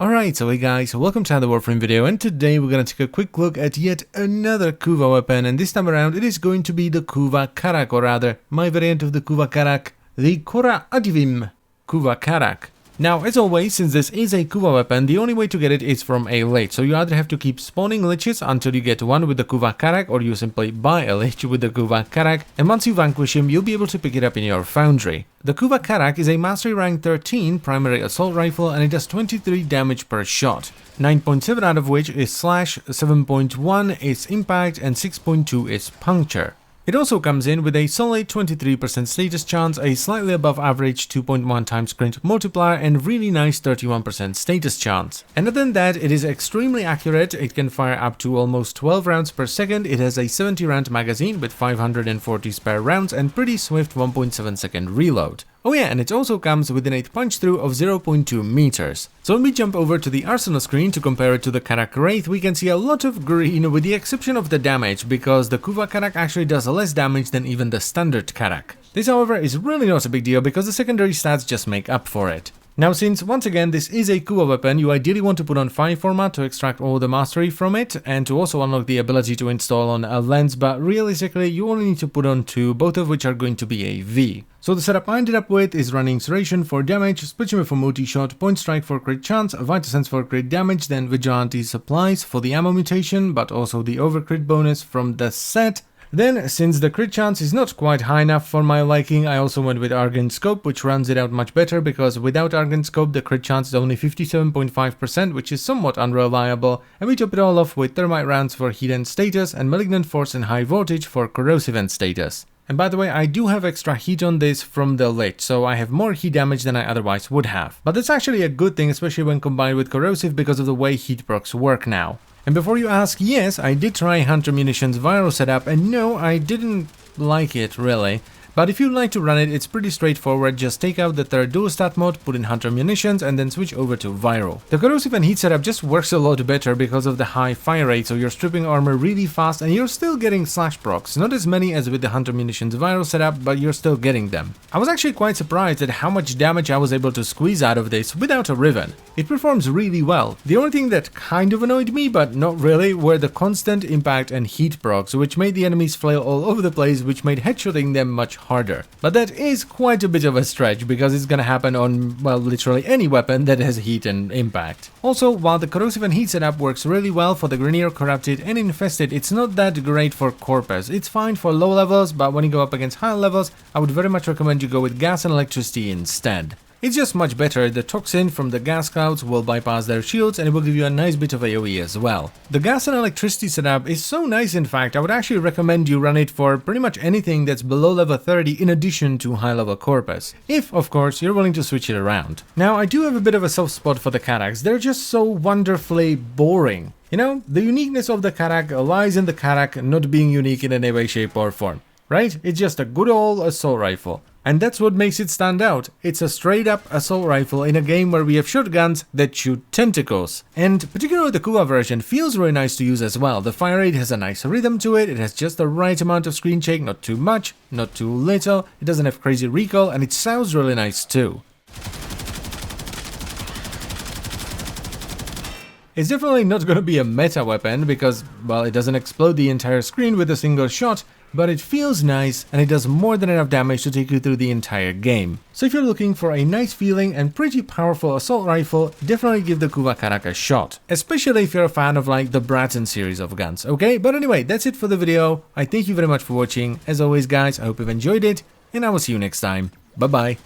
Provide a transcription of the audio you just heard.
Alright, so hey guys, welcome to another Warframe video, and today we're gonna take a quick look at yet another Kuva weapon, and this time around it is going to be the Kuva Karak, or rather, my variant of the Kuva Karak, the Kora Adivim Kuva Karak. Now, as always, since this is a Kuva weapon, the only way to get it is from a lich, so you either have to keep spawning liches until you get one with the Kuva Karak, or you simply buy a lich with the Kuva Karak, and once you vanquish him, you'll be able to pick it up in your foundry. The Kuva Karak is a Mastery Rank 13 primary assault rifle, and it does 23 damage per shot, 9.7 out of which is slash, 7.1 is impact, and 6.2 is puncture. It also comes in with a solid 23% status chance, a slightly above average 2.1 times crit multiplier, and really nice 31% status chance. And other than that, it is extremely accurate. It can fire up to almost 12 rounds per second. It has a 70 round magazine with 540 spare rounds and pretty swift 1.7 second reload. Oh yeah, and it also comes with an 8 punch through of 0.2 meters. So when we jump over to the arsenal screen to compare it to the Karak Wraith, we can see a lot of green with the exception of the damage, because the Kuva Karak actually does less damage than even the standard Karak. This however is really not a big deal because the secondary stats just make up for it. Now, since once again this is a Kuva weapon, you ideally want to put on 5 Forma to extract all the mastery from it and to also unlock the ability to install on a lens, but realistically you only need to put on 2, both of which are going to be a V. So the setup I ended up with is running Serration for damage, Split Shimmer for multi-shot, Point Strike for crit chance, Vital Sense for crit damage, then Vigilante Supplies for the ammo mutation, but also the overcrit bonus from the set. Then, since the crit chance is not quite high enough for my liking, I also went with Argent Scope, which runs it out much better, because without Argent Scope the crit chance is only 57.5%, which is somewhat unreliable, and we top it all off with Thermite Rounds for heat and status, and Malignant Force and High Voltage for corrosive and status. And by the way, I do have extra heat on this from the lich, so I have more heat damage than I otherwise would have. But that's actually a good thing, especially when combined with corrosive, because of the way heat procs work now. And before you ask, yes, I did try Hunter Munitions viral setup, and no, I didn't like it really. But if you'd like to run it, it's pretty straightforward. Just take out the third dual stat mode, put in Hunter Munitions, and then switch over to viral. The corrosive and heat setup just works a lot better because of the high fire rate, so you're stripping armor really fast and you're still getting slash procs. Not as many as with the Hunter Munitions viral setup, but you're still getting them. I was actually quite surprised at how much damage I was able to squeeze out of this without a Riven. It performs really well. The only thing that kind of annoyed me, but not really, were the constant impact and heat procs, which made the enemies flail all over the place, which made headshotting them much harder. But that is quite a bit of a stretch, because it's gonna happen on, well, literally any weapon that has heat and impact. Also, while the corrosive and heat setup works really well for the Grenier, Corrupted and Infested, it's not that great for Corpus. It's fine for low levels, but when you go up against high levels, I would very much recommend you go with Gas and Electricity instead. It's just much better. The toxin from the gas clouds will bypass their shields, and it will give you a nice bit of AoE as well. The gas and electricity setup is so nice, in fact, I would actually recommend you run it for pretty much anything that's below level 30 in addition to high level Corpus. If, of course, you're willing to switch it around. Now, I do have a bit of a soft spot for the Karaks. They're just so wonderfully boring. You know, the uniqueness of the Karak lies in the Karak not being unique in any way, shape or form. Right? It's just a good old assault rifle. And that's what makes it stand out. It's a straight up assault rifle in a game where we have shotguns that shoot tentacles. And particularly the Kuva version feels really nice to use as well. The fire rate has a nice rhythm to it, it has just the right amount of screen shake, not too much, not too little, it doesn't have crazy recoil, and it sounds really nice too. It's definitely not going to be a meta weapon because, well, it doesn't explode the entire screen with a single shot, but it feels nice and it does more than enough damage to take you through the entire game. So if you're looking for a nice feeling and pretty powerful assault rifle, definitely give the Kuva Karak a shot. Especially if you're a fan of like the Bratton series of guns, okay? But anyway, that's it for the video. I thank you very much for watching. As always guys, I hope you've enjoyed it, and I will see you next time. Bye bye.